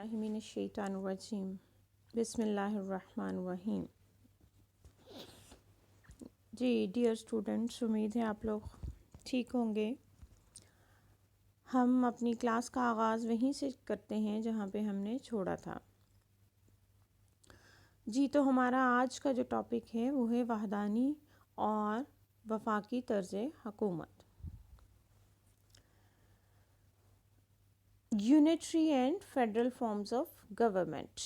باللہ من الشیطان الرجیم بسم اللہ الرحمن الرحیم۔ جی ڈیئر اسٹوڈنٹس، امید ہے آپ لوگ ٹھیک ہوں گے۔ ہم اپنی کلاس کا آغاز وہیں سے کرتے ہیں جہاں پہ ہم نے چھوڑا تھا۔ جی تو ہمارا آج کا جو ٹاپک ہے وہ ہے وحدانی اور وفاقی طرز حکومت، unitary and federal forms of government.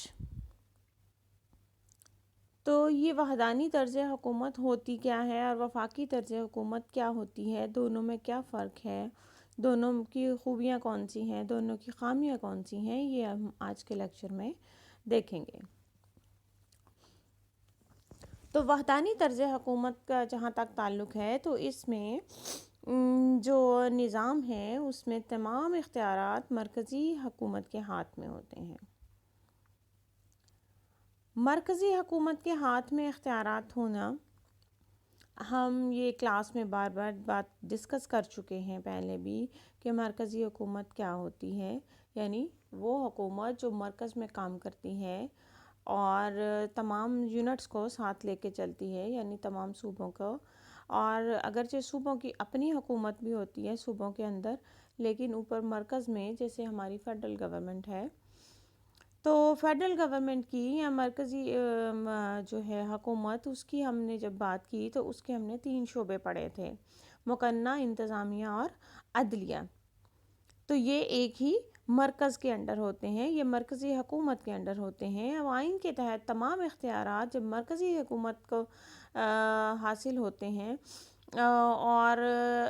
تو یہ وحدانی طرز حکومت ہوتی کیا ہے اور وفاقی طرز حکومت کیا ہوتی ہے، دونوں میں کیا فرق ہے، دونوں کی خوبیاں کون سی ہیں، دونوں کی خامیاں کون سی ہیں، یہ ہم آج کے لیکچر میں دیکھیں گے۔ تو وحدانی طرز حکومت کا جہاں تک تعلق ہے تو اس میں جو نظام ہے اس میں تمام اختیارات مرکزی حکومت کے ہاتھ میں ہوتے ہیں۔ مرکزی حکومت کے ہاتھ میں اختیارات ہونا، ہم یہ کلاس میں بار بار بات ڈسکس کر چکے ہیں پہلے بھی کہ مرکزی حکومت کیا ہوتی ہے، یعنی وہ حکومت جو مرکز میں کام کرتی ہے اور تمام یونٹس کو ساتھ لے کے چلتی ہے، یعنی تمام صوبوں کو، اور اگرچہ صوبوں کی اپنی حکومت بھی ہوتی ہے صوبوں کے اندر، لیکن اوپر مرکز میں جیسے ہماری فیڈرل گورنمنٹ ہے، تو فیڈرل گورنمنٹ کی یا مرکزی جو ہے حکومت، اس کی ہم نے جب بات کی تو اس کے ہم نے 3 شعبے پڑھے تھے: مقننہ، انتظامیہ اور عدلیہ۔ تو یہ ایک ہی مرکز کے انڈر ہوتے ہیں، یہ مرکزی حکومت کے انڈر ہوتے ہیں۔ اب آئین کے تحت تمام اختیارات جب مرکزی حکومت کو حاصل ہوتے ہیں اور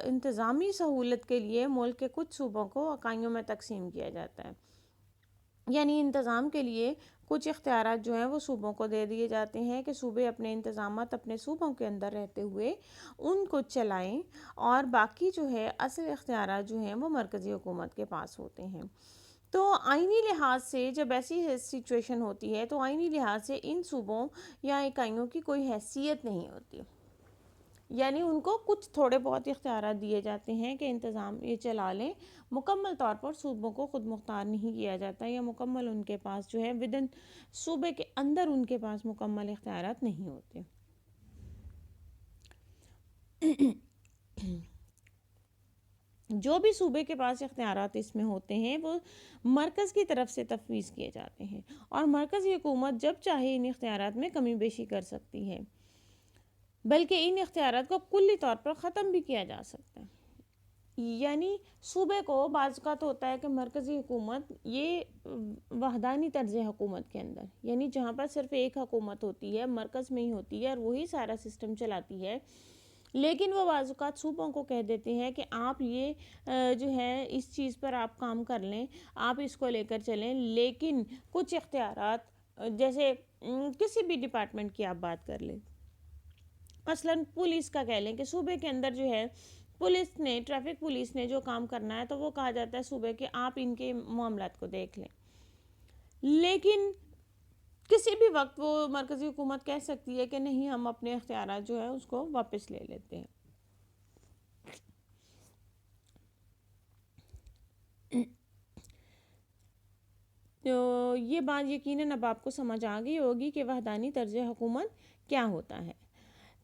انتظامی سہولت کے لیے ملک کے کچھ صوبوں کو اکائیوں میں تقسیم کیا جاتا ہے، یعنی انتظام کے لیے کچھ اختیارات جو ہیں وہ صوبوں کو دے دیے جاتے ہیں کہ صوبے اپنے انتظامات اپنے صوبوں کے اندر رہتے ہوئے ان کو چلائیں، اور باقی جو ہے اصل اختیارات جو ہیں وہ مرکزی حکومت کے پاس ہوتے ہیں۔ تو آئینی لحاظ سے جب ایسی سچویشن ہوتی ہے تو آئینی لحاظ سے ان صوبوں یا اکائیوں کی کوئی حیثیت نہیں ہوتی، یعنی ان کو کچھ تھوڑے بہت اختیارات دیے جاتے ہیں کہ انتظام یہ چلا لیں، مکمل طور پر صوبوں کو خود مختار نہیں کیا جاتا، یا مکمل ان کے پاس جو ہے ودن صوبے کے اندر ان کے پاس مکمل اختیارات نہیں ہوتے۔ جو بھی صوبے کے پاس اختیارات اس میں ہوتے ہیں وہ مرکز کی طرف سے تفویض کیے جاتے ہیں، اور مرکزی حکومت جب چاہے ان اختیارات میں کمی بیشی کر سکتی ہے، بلکہ ان اختیارات کو کلی طور پر ختم بھی کیا جا سکتا ہے۔ یعنی صوبے کو بعض اوقات ہوتا ہے کہ مرکزی حکومت یہ وحدانی طرز حکومت کے اندر، یعنی جہاں پر صرف ایک حکومت ہوتی ہے، مرکز میں ہی ہوتی ہے اور وہی سارا سسٹم چلاتی ہے، لیکن وہ بعض اوقات صوبوں کو کہہ دیتے ہیں کہ آپ یہ جو ہے اس چیز پر آپ کام کر لیں، آپ اس کو لے کر چلیں، لیکن کچھ اختیارات جیسے کسی بھی ڈپارٹمنٹ کی آپ بات کر لیں، مثلاً پولیس کا کہہ لیں کہ صوبے کے اندر جو ہے پولیس نے، ٹریفک پولیس نے جو کام کرنا ہے تو وہ کہا جاتا ہے صوبے کے آپ ان کے معاملات کو دیکھ لیں، لیکن کسی بھی وقت وہ مرکزی حکومت کہہ سکتی ہے کہ نہیں، ہم اپنے اختیارات جو ہے اس کو واپس لے لیتے ہیں۔ تو یہ بات یقیناً اب آپ کو سمجھ آ گئی ہوگی کہ وحدانی طرز حکومت کیا ہوتا ہے۔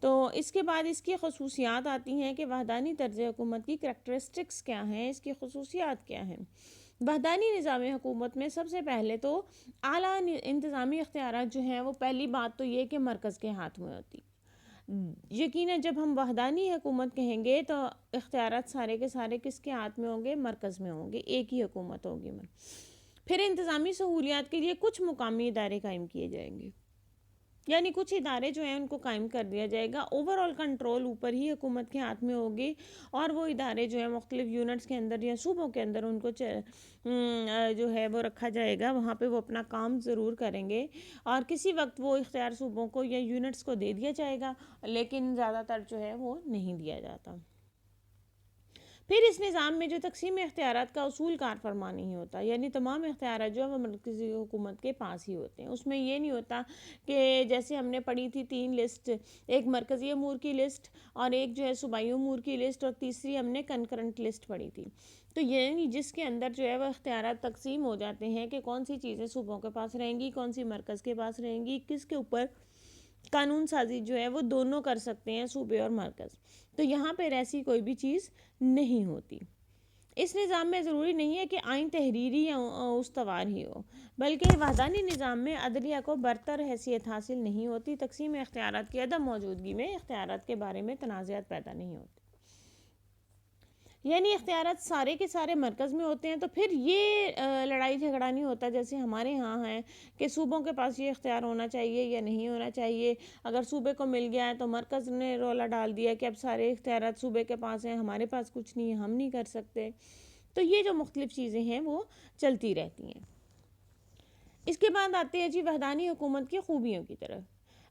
تو اس کے بعد اس کی خصوصیات آتی ہیں کہ وحدانی طرز حکومت کی کریکٹرسٹکس کیا ہیں، اس کی خصوصیات کیا ہیں۔ وحدانی نظام حکومت میں سب سے پہلے تو اعلیٰ انتظامی اختیارات جو ہیں وہ پہلی بات تو یہ کہ مرکز کے ہاتھ میں ہوتی۔ یقیناً جب ہم وحدانی حکومت کہیں گے تو اختیارات سارے کے سارے کس کے ہاتھ میں ہوں گے؟ مرکز میں ہوں گے، ایک ہی حکومت ہوگی۔ پھر انتظامی سہولیات کے لیے کچھ مقامی ادارے قائم کیے جائیں گے، یعنی کچھ ادارے جو ہیں ان کو قائم کر دیا جائے گا، اوور آل کنٹرول اوپر ہی حکومت کے ہاتھ میں ہوگی، اور وہ ادارے جو ہیں مختلف یونٹس کے اندر یا صوبوں کے اندر ان کو جو ہے وہ رکھا جائے گا، وہاں پہ وہ اپنا کام ضرور کریں گے، اور کسی وقت وہ اختیار صوبوں کو یا یونٹس کو دے دیا جائے گا، لیکن زیادہ تر جو ہے وہ نہیں دیا جاتا۔ پھر اس نظام میں جو تقسیم اختیارات کا اصول کار فرما نہیں ہوتا، یعنی تمام اختیارات جو ہے وہ مرکزی حکومت کے پاس ہی ہوتے ہیں۔ اس میں یہ نہیں ہوتا کہ جیسے ہم نے پڑھی تھی 3 لسٹ، ایک مرکزی امور کی لسٹ اور ایک جو ہے صوبائی امور کی لسٹ، اور تیسری ہم نے کنکرنٹ لسٹ پڑھی تھی۔ تو یعنی جس کے اندر جو ہے وہ اختیارات تقسیم ہو جاتے ہیں کہ کون سی چیزیں صوبوں کے پاس رہیں گی، کون سی مرکز کے پاس رہیں گی، کس کے اوپر قانون سازی جو ہے وہ دونوں کر سکتے ہیں، صوبے اور مرکز. تو یہاں پر ایسی کوئی بھی چیز نہیں ہوتی. اس نظام میں ضروری نہیں ہے کہ آئین تحریری یا استوار ہی ہو، بلکہ وحدانی نظام میں عدلیہ کو برتر حیثیت حاصل نہیں ہوتی. تقسیم اختیارات کی عدم موجودگی میں اختیارات کے بارے میں تنازعات پیدا نہیں ہوتے. یعنی اختیارات سارے کے سارے مرکز میں ہوتے ہیں، تو پھر یہ لڑائی جھگڑا نہیں ہوتا جیسے ہمارے ہاں ہے کہ صوبوں کے پاس یہ اختیار ہونا چاہیے یا نہیں ہونا چاہیے. اگر صوبے کو مل گیا ہے تو مرکز نے رولا ڈال دیا کہ اب سارے اختیارات صوبے کے پاس ہیں، ہمارے پاس کچھ نہیں ہے، ہم نہیں کر سکتے. تو یہ جو مختلف چیزیں ہیں وہ چلتی رہتی ہیں. اس کے بعد آتے ہیں جی وحدانی حکومت کی خوبیوں کی طرف.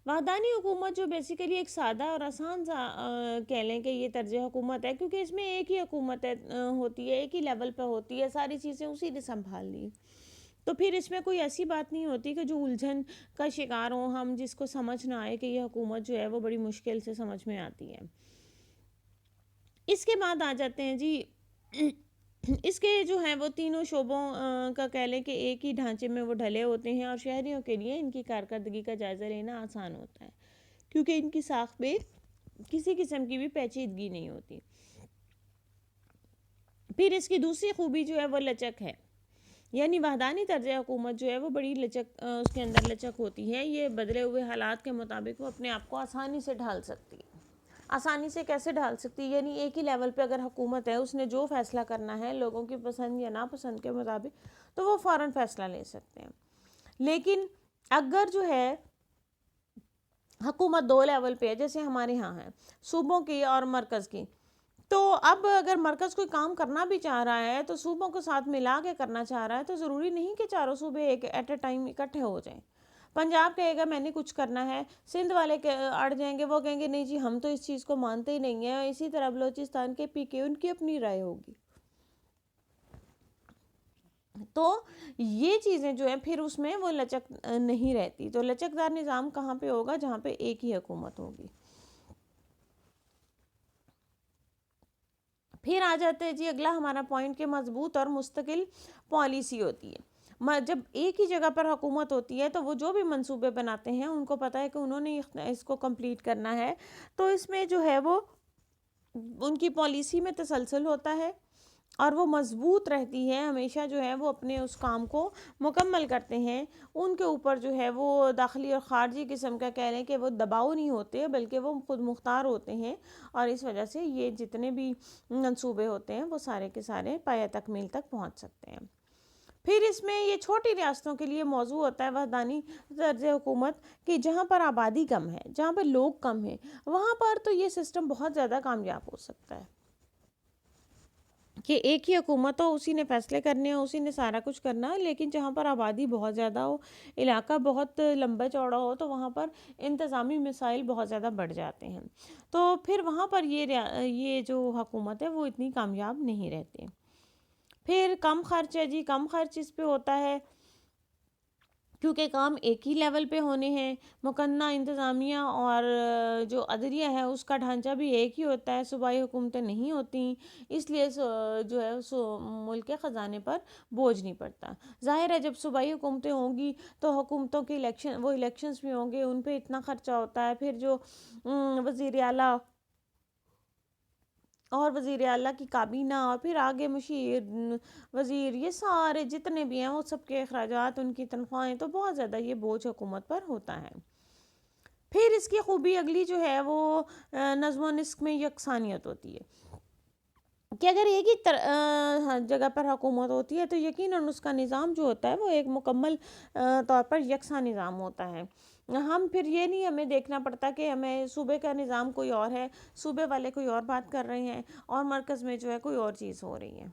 وحدانی حکومت جو بیسیکلی ایک سادہ اور آسان سا کہہ لیں کہ یہ طرز حکومت ہے، کیونکہ اس میں ایک ہی حکومت ہوتی ہے، ایک ہی لیول پہ ہوتی ہے، ساری چیزیں اسی نے سنبھال لی. تو پھر اس میں کوئی ایسی بات نہیں ہوتی کہ جو الجھن کا شکار ہوں ہم، جس کو سمجھ نہ آئے کہ یہ حکومت جو ہے وہ بڑی مشکل سے سمجھ میں آتی ہے. اس کے بعد آ جاتے ہیں جی اس کے جو ہیں وہ تینوں شعبوں کا کہہ لیں کہ ایک ہی ڈھانچے میں وہ ڈھلے ہوتے ہیں، اور شہریوں کے لیے ان کی کارکردگی کا جائزہ لینا آسان ہوتا ہے، کیونکہ ان کی ساخت میں کسی قسم کی بھی پیچیدگی نہیں ہوتی. پھر اس کی دوسری خوبی جو ہے وہ لچک ہے. یعنی وحدانی طرز حکومت جو ہے وہ بڑی لچک، اس کے اندر لچک ہوتی ہے. یہ بدلے ہوئے حالات کے مطابق وہ اپنے آپ کو آسانی سے ڈھال سکتی ہے. آسانی سے کیسے ڈھال سکتی ہے؟ یعنی ایک ہی لیول پہ اگر حکومت ہے، اس نے جو فیصلہ کرنا ہے لوگوں کی پسند یا ناپسند کے مطابق، تو وہ فوراً فیصلہ لے سکتے ہیں. لیکن اگر جو ہے حکومت دو لیول پہ ہے، جیسے ہمارے ہاں ہے صوبوں کی اور مرکز کی، تو اب اگر مرکز کوئی کام کرنا بھی چاہ رہا ہے تو صوبوں کو ساتھ ملا کے کرنا چاہ رہا ہے، تو ضروری نہیں کہ چاروں صوبے ایک ایٹ اے ٹائم اکٹھے ہو جائیں. پنجاب کہے گا میں نے کچھ کرنا ہے، سندھ والے اڑ جائیں گے، وہ کہیں گے نہیں جی ہم تو اس چیز کو مانتے ہی نہیں ہیں. اسی طرح بلوچستان کے پی کے، ان کی اپنی رائے ہوگی. تو یہ چیزیں جو ہیں پھر اس میں وہ لچک نہیں رہتی. تو لچکدار نظام کہاں پہ ہوگا؟ جہاں پہ ایک ہی حکومت ہوگی. پھر آ جاتے ہیں جی اگلا ہمارا پوائنٹ کہ مضبوط اور مستقل پالیسی ہوتی ہے. جب ایک ہی جگہ پر حکومت ہوتی ہے تو وہ جو بھی منصوبے بناتے ہیں ان کو پتہ ہے کہ انہوں نے اس کو کمپلیٹ کرنا ہے، تو اس میں جو ہے وہ ان کی پالیسی میں تسلسل ہوتا ہے اور وہ مضبوط رہتی ہے. ہمیشہ جو ہے وہ اپنے اس کام کو مکمل کرتے ہیں. ان کے اوپر جو ہے وہ داخلی اور خارجی قسم کا کہہ لیں کہ وہ دباؤ نہیں ہوتے، بلکہ وہ خود مختار ہوتے ہیں، اور اس وجہ سے یہ جتنے بھی منصوبے ہوتے ہیں وہ سارے کے سارے پایہ تکمیل تک پہنچ سکتے ہیں. پھر اس میں یہ چھوٹی ریاستوں کے لیے موضوع ہوتا ہے وحدانی طرز حکومت، کہ جہاں پر آبادی کم ہے، جہاں پر لوگ کم ہیں، وہاں پر تو یہ سسٹم بہت زیادہ کامیاب ہو سکتا ہے کہ ایک ہی حکومت ہو، اسی نے فیصلے کرنے ہو، اسی نے سارا کچھ کرنا ہے. لیکن جہاں پر آبادی بہت زیادہ ہو، علاقہ بہت لمبا چوڑا ہو، تو وہاں پر انتظامی مسائل بہت زیادہ بڑھ جاتے ہیں. تو پھر وہاں پر یہ جو حکومت ہے وہ اتنی کامیاب نہیں رہتے. پھر کم خرچ ہے جی. کم خرچ اس پہ ہوتا ہے کیونکہ کام ایک ہی لیول پہ ہونے ہیں. مقننہ انتظامیہ اور جو عدلیہ ہے اس کا ڈھانچہ بھی ایک ہی ہوتا ہے، صوبائی حکومتیں نہیں ہوتی، اس لیے جو ہے ملک کے خزانے پر بوجھ نہیں پڑتا. ظاہر ہے جب صوبائی حکومتیں ہوں گی تو حکومتوں کے الیکشنز بھی ہوں گے، ان پہ اتنا خرچہ ہوتا ہے. پھر جو وزیر اعلیٰ اور وزیر اعلیٰ کی کابینہ اور پھر آگے مشیر، وزیر، یہ سارے جتنے بھی ہیں وہ سب کے اخراجات، ان کی تنخواہیں، تو بہت زیادہ یہ بوجھ حکومت پر ہوتا ہے. پھر اس کی خوبی اگلی جو ہے وہ نظم و نسق میں یکسانیت ہوتی ہے کہ اگر ایک ہی جگہ پر حکومت ہوتی ہے تو یقیناً اس کا نظام جو ہوتا ہے وہ ایک مکمل طور پر یکساں نظام ہوتا ہے. ہم پھر یہ نہیں ہمیں دیکھنا پڑتا کہ ہمیں صوبے کا نظام کوئی اور ہے، صوبے والے کوئی اور بات کر رہے ہیں اور مرکز میں جو ہے کوئی اور چیز ہو رہی ہے.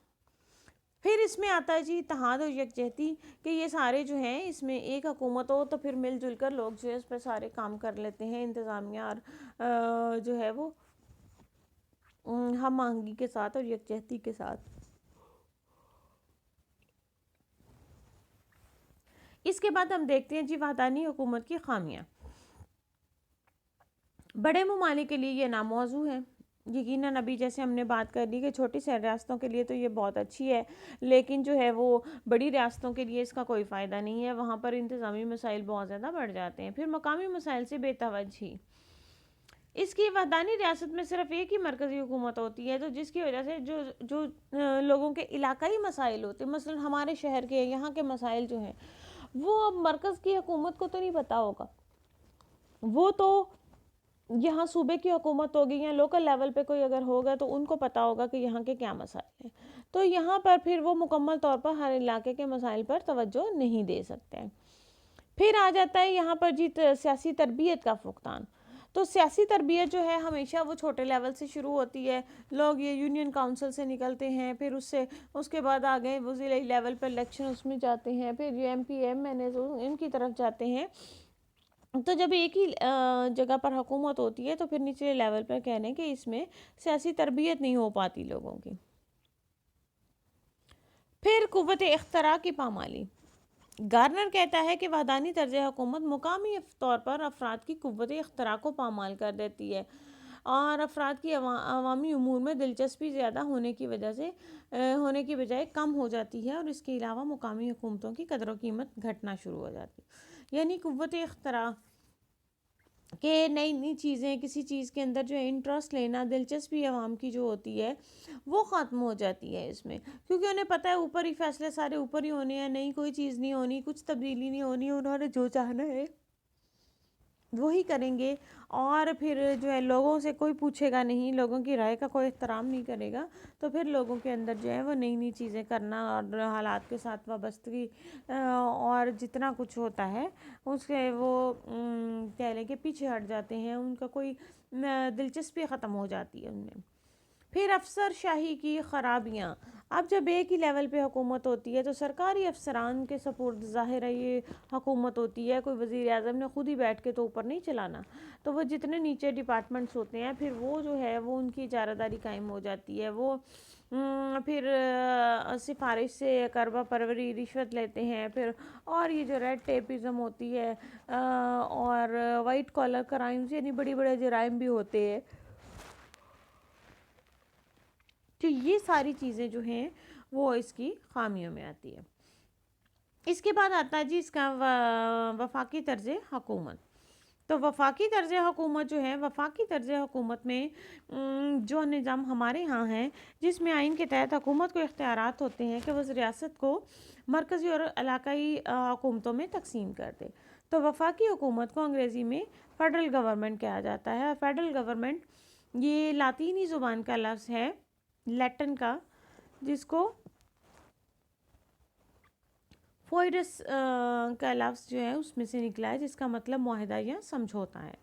پھر اس میں آتا ہے جی اتحاد اور یکجہتی، کہ یہ سارے جو ہیں اس میں ایک حکومت ہو تو پھر مل جل کر لوگ جو ہے اس پہ سارے کام کر لیتے ہیں، انتظامیہ اور جو ہے وہ ہم آہنگی کے ساتھ اور یکجہتی کے ساتھ. اس کے بعد ہم دیکھتے ہیں جی وحدانی حکومت کی خامیاں. بڑے ممالک کے لیے یہ ناموضوع ہے یقیناً ابھی جیسے ہم نے بات کر لی کہ چھوٹی سی ریاستوں کے لیے تو یہ بہت اچھی ہے، لیکن جو ہے وہ بڑی ریاستوں کے لیے اس کا کوئی فائدہ نہیں ہے، وہاں پر انتظامی مسائل بہت زیادہ بڑھ جاتے ہیں۔ پھر مقامی مسائل سے بے توجہی، اس کی وحدانی ریاست میں صرف ایک ہی مرکزی حکومت ہوتی ہے، تو جس کی وجہ سے جو لوگوں کے علاقائی مسائل ہوتے ہیں، مثلا ہمارے شہر کے یہاں کے مسائل جو ہیں وہ اب مرکز کی حکومت کو تو نہیں پتا ہوگا، وہ تو یہاں صوبے کی حکومت ہوگی یا لوکل لیول پہ کوئی اگر ہوگا تو ان کو پتا ہوگا کہ یہاں کے کیا مسائل ہیں، تو یہاں پر پھر وہ مکمل طور پر ہر علاقے کے مسائل پر توجہ نہیں دے سکتے ہیں۔ پھر آ جاتا ہے یہاں پر سیاسی تربیت کا فقدان، تو سیاسی تربیت جو ہے ہمیشہ وہ چھوٹے لیول سے شروع ہوتی ہے، لوگ یہ یونین کاؤنسل سے نکلتے ہیں، پھر اس کے بعد آگے وہ ضلعی لیول پر الیکشن اس میں جاتے ہیں، پھر یہ ایم پی ایم این اے ان کی طرف جاتے ہیں، تو جب ایک ہی جگہ پر حکومت ہوتی ہے تو پھر نچلے لیول پر کہہ لیں کہ اس میں سیاسی تربیت نہیں ہو پاتی لوگوں کی۔ پھر قوت اختراع کی پامالی، گارنر کہتا ہے کہ وحدانی طرز حکومت مقامی طور پر افراد کی قوت اختراع کو پامال کر دیتی ہے اور افراد کی عوامی امور میں دلچسپی زیادہ ہونے کی بجائے کم ہو جاتی ہے، اور اس کے علاوہ مقامی حکومتوں کی قدر و قیمت گھٹنا شروع ہو جاتی ہے، یعنی قوت اختراع کہ نئی چیزیں، کسی چیز کے اندر جو ہے انٹرسٹ لینا، دلچسپی عوام کی جو ہوتی ہے وہ ختم ہو جاتی ہے اس میں، کیونکہ انہیں پتہ ہے اوپر ہی فیصلے سارے اوپر ہی ہونے ہیں، نئی کوئی چیز نہیں ہونی، کچھ تبدیلی نہیں ہونی، انہوں نے جو چاہنا ہے وہی کریں گے، اور پھر جو ہے لوگوں سے کوئی پوچھے گا نہیں، لوگوں کی رائے کا کوئی احترام نہیں کرے گا، تو پھر لوگوں کے اندر جو ہے وہ نئی چیزیں کرنا اور حالات کے ساتھ وابستگی اور جتنا کچھ ہوتا ہے اس کے وہ کہہ لیں کہ پیچھے ہٹ جاتے ہیں، ان کا کوئی دلچسپی ختم ہو جاتی ہے ان میں۔ پھر افسر شاہی کی خرابیاں، اب جب ایک ہی لیول پہ حکومت ہوتی ہے تو سرکاری افسران کے سپرد ظاہر ہے یہ حکومت ہوتی ہے، کوئی وزیر اعظم نے خود ہی بیٹھ کے تو اوپر نہیں چلانا، تو وہ جتنے نیچے ڈپارٹمنٹس ہوتے ہیں پھر وہ جو ہے وہ ان کی اجارہ داری قائم ہو جاتی ہے، وہ پھر سفارش سے کربہ پروری رشوت لیتے ہیں، پھر اور یہ جو ریڈ ٹیپزم ہوتی ہے اور وائٹ کالر کرائمز یعنی بڑی بڑے جرائم بھی ہوتے ہیں، تو یہ ساری چیزیں جو ہیں وہ اس کی خامیوں میں آتی ہے۔ اس کے بعد آتا ہے جی اس کا وفاقی طرز حکومت، تو وفاقی طرز حکومت جو ہے، وفاقی طرز حکومت میں جو نظام ہمارے ہاں ہے جس میں آئین کے تحت حکومت کو اختیارات ہوتے ہیں کہ وہ ریاست کو مرکزی اور علاقائی حکومتوں میں تقسیم کر دے، تو وفاقی حکومت کو انگریزی میں فیڈرل گورنمنٹ کہا جاتا ہے، اور فیڈرل گورنمنٹ یہ لاطینی زبان کا لفظ ہے، لیٹن کا، جس کو فوئڈس کا لفظ جو ہے اس میں سے نکلا ہے، جس کا مطلب معاہدہ یا سمجھوتا ہے،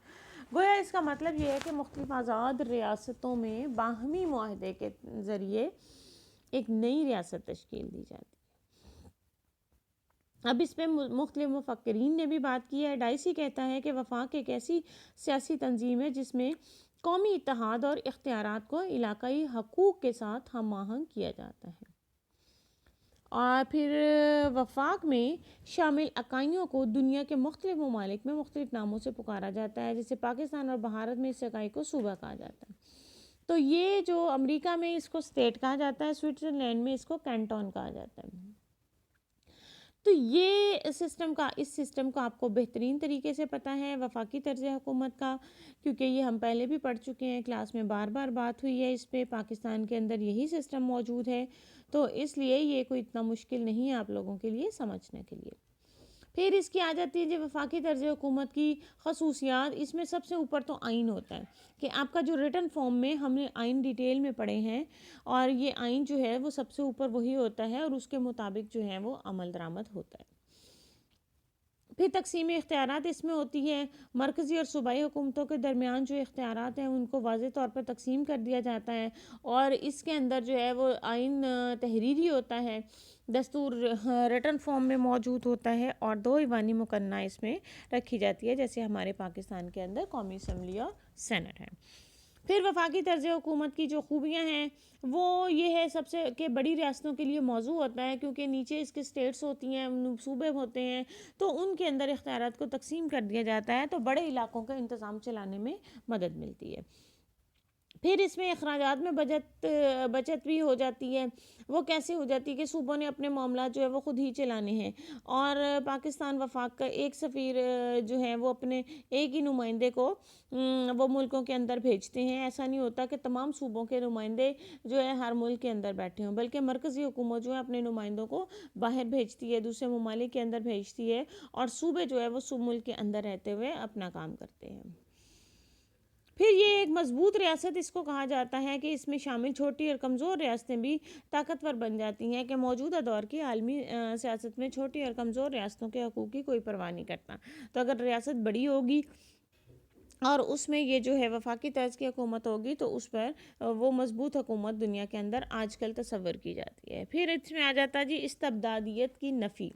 گویا اس کا مطلب یہ ہے کہ مختلف آزاد ریاستوں میں باہمی معاہدے کے ذریعے ایک نئی ریاست تشکیل دی جاتی ہے۔ اب اس پہ مختلف مفکرین نے بھی بات کی ہے، ڈائسی کہتا ہے کہ وفاق ایک ایسی سیاسی تنظیم ہے جس میں قومی اتحاد اور اختیارات کو علاقائی حقوق کے ساتھ ہم آہنگ کیا جاتا ہے، اور پھر وفاق میں شامل اکائیوں کو دنیا کے مختلف ممالک میں مختلف ناموں سے پکارا جاتا ہے، جیسے پاکستان اور بھارت میں اس اکائی کو صوبہ کہا جاتا ہے، تو یہ جو امریکہ میں اس کو اسٹیٹ کہا جاتا ہے، سوئٹزرلینڈ میں اس کو کینٹون کہا جاتا ہے، تو یہ اس سسٹم کا آپ کو بہترین طریقے سے پتہ ہے وفاقی طرز حکومت کا، کیونکہ یہ ہم پہلے بھی پڑھ چکے ہیں، کلاس میں بار بار بات ہوئی ہے اس پہ، پاکستان کے اندر یہی سسٹم موجود ہے، تو اس لیے یہ کوئی اتنا مشکل نہیں ہے آپ لوگوں کے لیے سمجھنے کے لیے۔ پھر اس کی آ جاتی ہے جو وفاقی طرز حکومت کی خصوصیات، اس میں سب سے اوپر تو آئین ہوتا ہے، کہ آپ کا جو ریٹن فارم میں ہم نے آئین ڈیٹیل میں پڑھے ہیں، اور یہ آئین جو ہے وہ سب سے اوپر وہی ہوتا ہے، اور اس کے مطابق جو ہے وہ عمل درآمد ہوتا ہے۔ پھر تقسیم اختیارات اس میں ہوتی ہے، مرکزی اور صوبائی حکومتوں کے درمیان جو اختیارات ہیں ان کو واضح طور پر تقسیم کر دیا جاتا ہے، اور اس کے اندر جو ہے وہ آئین تحریری ہوتا ہے، دستور ریٹن فارم میں موجود ہوتا ہے، اور 2 ایوانی مقننہ اس میں رکھی جاتی ہے، جیسے ہمارے پاکستان کے اندر قومی اسمبلی اور سینٹ ہے۔ پھر وفاقی طرز حکومت کی جو خوبیاں ہیں وہ یہ ہے سب سے کہ بڑی ریاستوں کے لیے موزوں ہوتا ہے، کیونکہ نیچے اس کے اسٹیٹس ہوتی ہیں، صوبے ہوتے ہیں، تو ان کے اندر اختیارات کو تقسیم کر دیا جاتا ہے، تو بڑے علاقوں کا انتظام چلانے میں مدد ملتی ہے۔ پھر اس میں اخراجات میں بچت بھی ہو جاتی ہے. وہ کیسے ہو جاتی ہے کہ صوبوں نے اپنے معاملات جو ہے وہ خود ہی چلانے ہیں, اور پاکستان وفاق کا ایک سفیر جو ہے وہ اپنے ایک ہی نمائندے کو وہ ملکوں کے اندر بھیجتے ہیں. ایسا نہیں ہوتا کہ تمام صوبوں کے نمائندے جو ہے ہر ملک کے اندر بیٹھے ہوں, بلکہ مرکزی حکومت جو ہے اپنے نمائندوں کو باہر بھیجتی ہے, دوسرے ممالک کے اندر بھیجتی ہے, اور صوبے جو ہے وہ ملک کے اندر رہتے ہوئے اپنا کام کرتے ہیں. پھر یہ ایک مضبوط ریاست اس کو کہا جاتا ہے کہ اس میں شامل چھوٹی اور کمزور ریاستیں بھی طاقتور بن جاتی ہیں, کہ موجودہ دور کی عالمی سیاست میں چھوٹی اور کمزور ریاستوں کے حقوق کی کوئی پرواہ نہیں کرتا. تو اگر ریاست بڑی ہوگی اور اس میں یہ جو ہے وفاقی طرز کی حکومت ہوگی تو اس پر وہ مضبوط حکومت دنیا کے اندر آج کل تصور کی جاتی ہے. پھر اس میں آ جاتا جی استبدادیت کی نفی.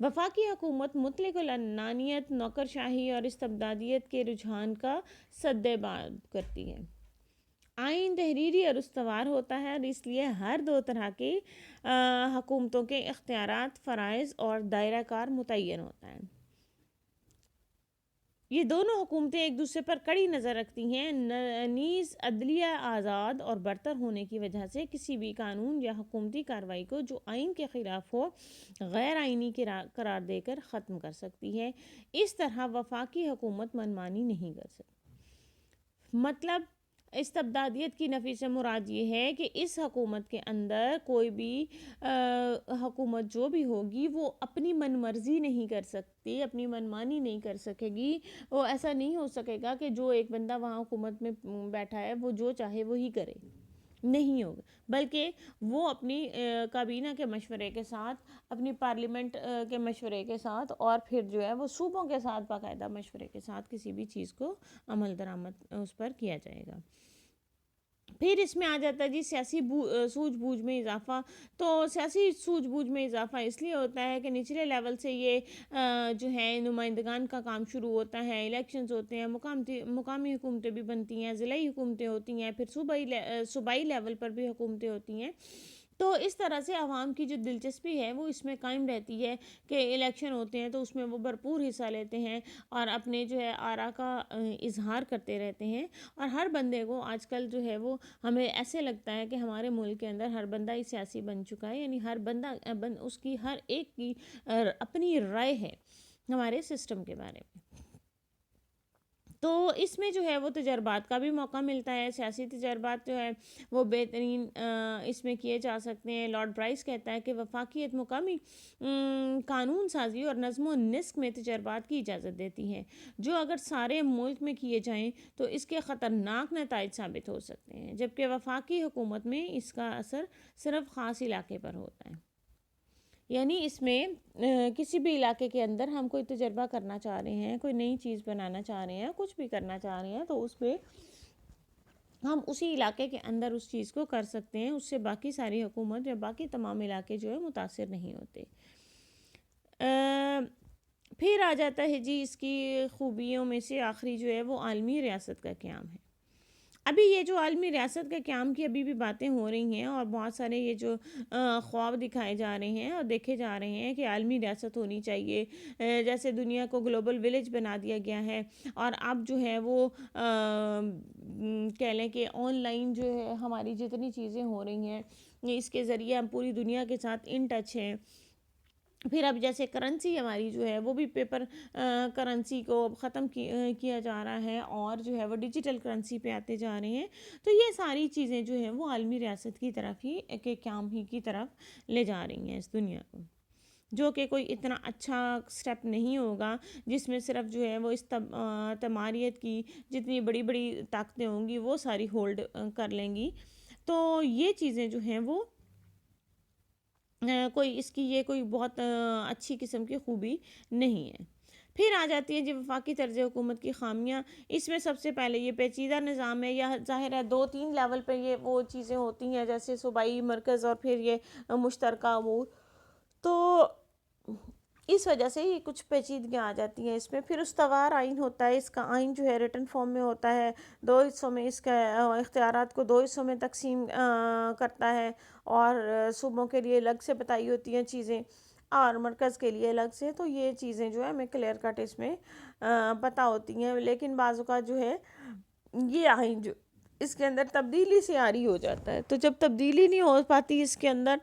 وفاقی حکومت مطلق العنانیت, نوکرشاہی اور استبدادیت کے رجحان کا سدباب کرتی ہے. آئین تحریری اور استوار ہوتا ہے, اور اس لیے ہر دو طرح کی حکومتوں کے اختیارات, فرائض اور دائرہ کار متعین ہوتا ہے. یہ دونوں حکومتیں ایک دوسرے پر کڑی نظر رکھتی ہیں, نیز عدلیہ آزاد اور برتر ہونے کی وجہ سے کسی بھی قانون یا حکومتی کارروائی کو جو آئین کے خلاف ہو غیر آئینی قرار دے کر ختم کر سکتی ہے. اس طرح وفاقی حکومت منمانی نہیں کر سکتی. مطلب استبدادیت کی نفی سے مراد یہ ہے کہ اس حکومت کے اندر کوئی بھی حکومت جو بھی ہوگی وہ اپنی من مرضی نہیں کر سکتی, اپنی منمانی نہیں کر سکے گی. وہ ایسا نہیں ہو سکے گا کہ جو ایک بندہ وہاں حکومت میں بیٹھا ہے وہ جو چاہے وہی کرے, نہیں ہوگا, بلکہ وہ اپنی کابینہ کے مشورے کے ساتھ, اپنی پارلیمنٹ کے مشورے کے ساتھ, اور پھر جو ہے وہ صوبوں کے ساتھ باقاعدہ مشورے کے ساتھ کسی بھی چیز کو عمل درآمد اس پر کیا جائے گا. پھر اس میں آ جاتا ہے جی سیاسی سوجھ بوجھ میں اضافہ. تو سیاسی سوجھ بوجھ میں اضافہ اس لیے ہوتا ہے کہ نچلے لیول سے یہ جو ہے نمائندگان کا کام شروع ہوتا ہے, الیکشنز ہوتے ہیں, مقامی حکومتیں بھی بنتی ہیں, ضلعی حکومتیں ہوتی ہیں, پھر صوبائی لیول پر بھی حکومتیں ہوتی ہیں. تو اس طرح سے عوام کی جو دلچسپی ہے وہ اس میں قائم رہتی ہے کہ الیکشن ہوتے ہیں تو اس میں وہ بھرپور حصہ لیتے ہیں اور اپنے جو ہے آراء کا اظہار کرتے رہتے ہیں. اور ہر بندے کو آج کل جو ہے وہ ہمیں ایسے لگتا ہے کہ ہمارے ملک کے اندر ہر بندہ ہی سیاسی بن چکا ہے, یعنی ہر بندہ اس کی ہر ایک کی اپنی رائے ہے ہمارے سسٹم کے بارے میں. تو اس میں جو ہے وہ تجربات کا بھی موقع ملتا ہے. سیاسی تجربات جو ہے وہ بہترین اس میں کیے جا سکتے ہیں. لارڈ برائس کہتا ہے کہ وفاقیت مقامی قانون سازی اور نظم و نسق میں تجربات کی اجازت دیتی ہے, جو اگر سارے ملک میں کیے جائیں تو اس کے خطرناک نتائج ثابت ہو سکتے ہیں, جبکہ وفاقی حکومت میں اس کا اثر صرف خاص علاقے پر ہوتا ہے. یعنی اس میں کسی بھی علاقے کے اندر ہم کوئی تجربہ کرنا چاہ رہے ہیں, کوئی نئی چیز بنانا چاہ رہے ہیں, کچھ بھی کرنا چاہ رہے ہیں, تو اس پہ ہم اسی علاقے کے اندر اس چیز کو کر سکتے ہیں. اس سے باقی ساری حکومت یا باقی تمام علاقے جو ہے متاثر نہیں ہوتے. پھر آ جاتا ہے جی اس کی خوبیوں میں سے آخری جو ہے وہ عالمی ریاست کا قیام ہے. ابھی یہ جو عالمی ریاست کے قیام کی ابھی بھی باتیں ہو رہی ہیں, اور بہت سارے یہ جو خواب دکھائے جا رہے ہیں اور دیکھے جا رہے ہیں کہ عالمی ریاست ہونی چاہیے, جیسے دنیا کو گلوبل ولیج بنا دیا گیا ہے, اور اب جو ہے وہ کہہ لیں کہ آن لائن جو ہے ہماری جتنی چیزیں ہو رہی ہیں اس کے ذریعے ہم پوری دنیا کے ساتھ ان ٹچ ہیں. پھر اب جیسے کرنسی ہماری جو ہے وہ بھی پیپر کرنسی کو ختم کیا جا رہا ہے, اور جو ہے وہ ڈیجیٹل کرنسی پہ آتے جا رہے ہیں. تو یہ ساری چیزیں جو ہیں وہ عالمی ریاست کی طرف ہی کے قیام ہی کی طرف لے جا رہی ہیں اس دنیا کو, جو کہ کوئی اتنا اچھا سٹیپ نہیں ہوگا جس میں صرف جو ہے وہ اس تماریت کی جتنی بڑی بڑی طاقتیں ہوں گی وہ ساری ہولڈ کر لیں گی. تو یہ چیزیں جو ہیں وہ کوئی اس کی یہ کوئی بہت اچھی قسم کی خوبی نہیں ہے. پھر آ جاتی ہے جی وفاقی طرز حکومت کی خامیاں. اس میں سب سے پہلے یہ پیچیدہ نظام ہے, یا ظاہر ہے 2-3 لیول پہ یہ وہ چیزیں ہوتی ہیں جیسے صوبائی, مرکز اور پھر یہ مشترکہ امور. تو اس وجہ سے ہی کچھ پیچیدگیاں آ جاتی ہیں اس میں. پھر استوار آئین ہوتا ہے, اس کا آئین جو ہے ریٹن فارم میں ہوتا ہے, 2 حصوں میں اس کا اختیارات کو 2 حصوں میں تقسیم کرتا ہے, اور صوبوں کے لیے الگ سے بتائی ہوتی ہیں چیزیں اور مرکز کے لیے الگ سے. تو یہ چیزیں جو ہے ہمیں کلیئر کٹ اس میں پتہ ہوتی ہیں, لیکن بعض اوقات جو ہے یہ آئین جو اس کے اندر تبدیلی سے عاری ہو جاتا ہے. تو جب تبدیلی نہیں ہو پاتی اس کے اندر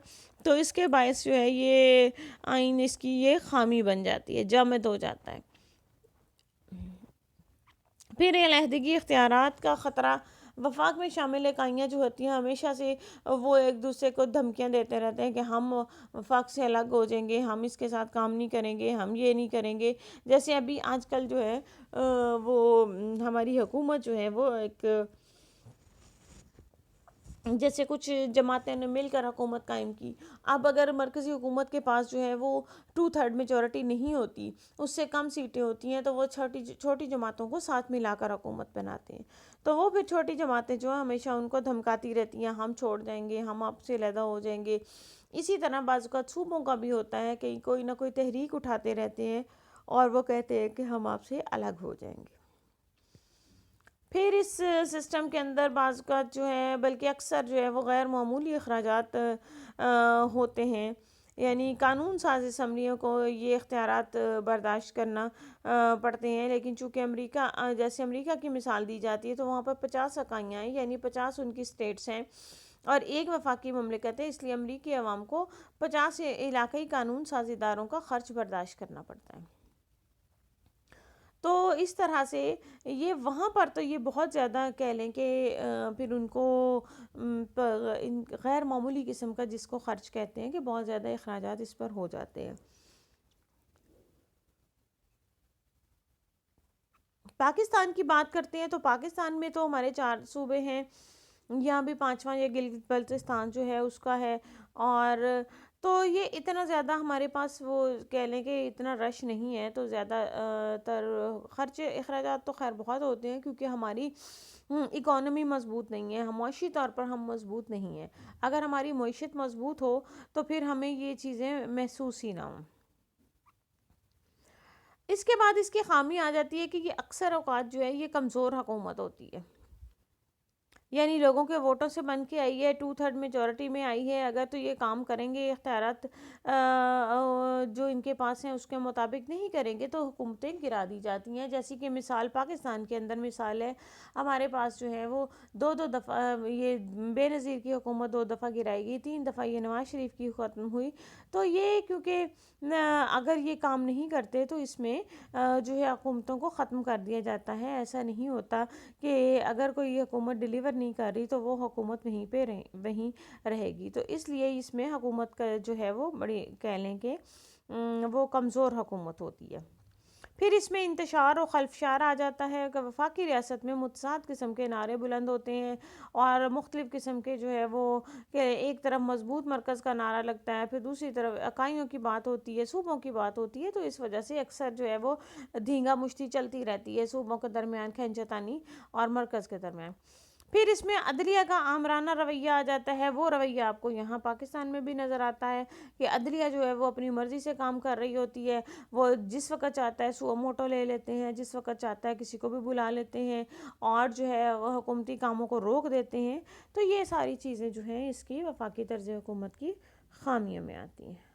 تو اس کے باعث جو ہے یہ آئین اس کی یہ خامی بن جاتی ہے، جامد ہو جاتا ہے. پھر علیحدگی اختیارات کا خطرہ. وفاق میں شامل اکائیاں جو ہوتی ہیں ہمیشہ سے وہ ایک دوسرے کو دھمکیاں دیتے رہتے ہیں کہ ہم وفاق سے الگ ہو جائیں گے، ہم اس کے ساتھ کام نہیں کریں گے، ہم یہ نہیں کریں گے. جیسے ابھی آج کل جو ہے وہ ہماری حکومت جو ہے وہ ایک جیسے کچھ جماعتیں نے مل کر حکومت قائم کی. اب اگر مرکزی حکومت کے پاس جو ہے وہ 2/3 میجورٹی نہیں ہوتی، اس سے کم سیٹیں ہوتی ہیں، تو وہ چھوٹی جماعتوں کو ساتھ ملا کر حکومت بناتے ہیں. تو وہ پھر چھوٹی جماعتیں جو ہیں ہمیشہ ان کو دھمکاتی رہتی ہیں، ہم چھوڑ جائیں گے، ہم آپ سے علیحدہ ہو جائیں گے. اسی طرح بعض اوقات صوبوں کا بھی ہوتا ہے کہ کوئی نہ کوئی تحریک اٹھاتے رہتے ہیں اور وہ کہتے ہیں کہ ہم آپ سے الگ ہو جائیں گے. پھر اس سسٹم کے اندر بعض اوقات جو ہے بلکہ اکثر جو ہے وہ غیر معمولی اخراجات ہوتے ہیں. یعنی قانون ساز اسمبلیوں کو یہ اختیارات برداشت کرنا پڑتے ہیں. لیکن چونکہ جیسے امریکہ کی مثال دی جاتی ہے تو وہاں پر 50 اکائیاں ہیں، یعنی 50 ان کی اسٹیٹس ہیں اور ایک وفاقی مملکت ہے. اس لیے امریکی عوام کو 50 علاقائی قانون ساز اداروں کا خرچ برداشت کرنا پڑتا ہے. تو اس طرح سے یہ وہاں پر تو یہ بہت زیادہ کہہ لیں کہ پھر ان کو غیر معمولی قسم کا جس کو خرچ کہتے ہیں کہ بہت زیادہ اخراجات اس پر ہو جاتے ہیں. پاکستان کی بات کرتے ہیں تو پاکستان میں تو ہمارے 4 صوبے ہیں. یہاں بھی 5واں یہ گلگت بلتستان جو ہے اس کا ہے. اور تو یہ اتنا زیادہ ہمارے پاس وہ کہہ لیں کہ اتنا رش نہیں ہے. تو زیادہ تر خرچ اخراجات تو خیر بہت ہوتے ہیں کیونکہ ہماری اکانومی مضبوط نہیں ہے، معاشی طور پر ہم مضبوط نہیں ہیں. اگر ہماری معیشت مضبوط ہو تو پھر ہمیں یہ چیزیں محسوس ہی نہ ہوں. اس کے بعد اس کی خامی آ جاتی ہے کہ یہ اکثر اوقات جو ہے یہ کمزور حکومت ہوتی ہے. یعنی لوگوں کے ووٹوں سے بن کے آئی ہے، 2/3 میجورٹی میں آئی ہے. اگر تو یہ کام کریں گے، اختیارات جو ان کے پاس ہیں اس کے مطابق نہیں کریں گے تو حکومتیں گرا دی جاتی ہیں. جیسی کہ مثال پاکستان کے اندر مثال ہے، ہمارے پاس جو ہے وہ 2 دفعہ یہ بے نظیر کی حکومت 2 دفعہ گرائی گئی، 3 دفعہ یہ نواز شریف کی ختم ہوئی. تو یہ کیونکہ اگر یہ کام نہیں کرتے تو اس میں جو ہے حکومتوں کو ختم کر دیا جاتا ہے. ایسا نہیں ہوتا کہ اگر کوئی حکومت ڈیلیور نہیں کر رہی تو وہ حکومت وہیں رہے گی. تو اس لیے اس میں حکومت کا جو ہے وہ بڑی کہہ لیں کہ وہ کمزور حکومت ہوتی ہے. پھر اس میں انتشار و خلفشار آ جاتا ہے کہ وفاقی ریاست میں متضاد قسم کے نعرے بلند ہوتے ہیں اور مختلف قسم کے جو ہے وہ کہ ایک طرف مضبوط مرکز کا نعرہ لگتا ہے، پھر دوسری طرف اکائیوں کی بات ہوتی ہے، صوبوں کی بات ہوتی ہے. تو اس وجہ سے اکثر جو ہے وہ دھینگا مشتی چلتی رہتی ہے صوبوں کے درمیان کھینچتانی اور مرکز کے درمیان. پھر اس میں عدلیہ کا آمرانہ رویہ آ جاتا ہے. وہ رویہ آپ کو یہاں پاکستان میں بھی نظر آتا ہے کہ عدلیہ جو ہے وہ اپنی مرضی سے کام کر رہی ہوتی ہے. وہ جس وقت چاہتا ہے سو موٹو لے لیتے ہیں، جس وقت چاہتا ہے کسی کو بھی بلا لیتے ہیں اور جو ہے وہ حکومتی کاموں کو روک دیتے ہیں. تو یہ ساری چیزیں جو ہیں اس کی وفاقی طرز حکومت کی خامیوں میں آتی ہیں.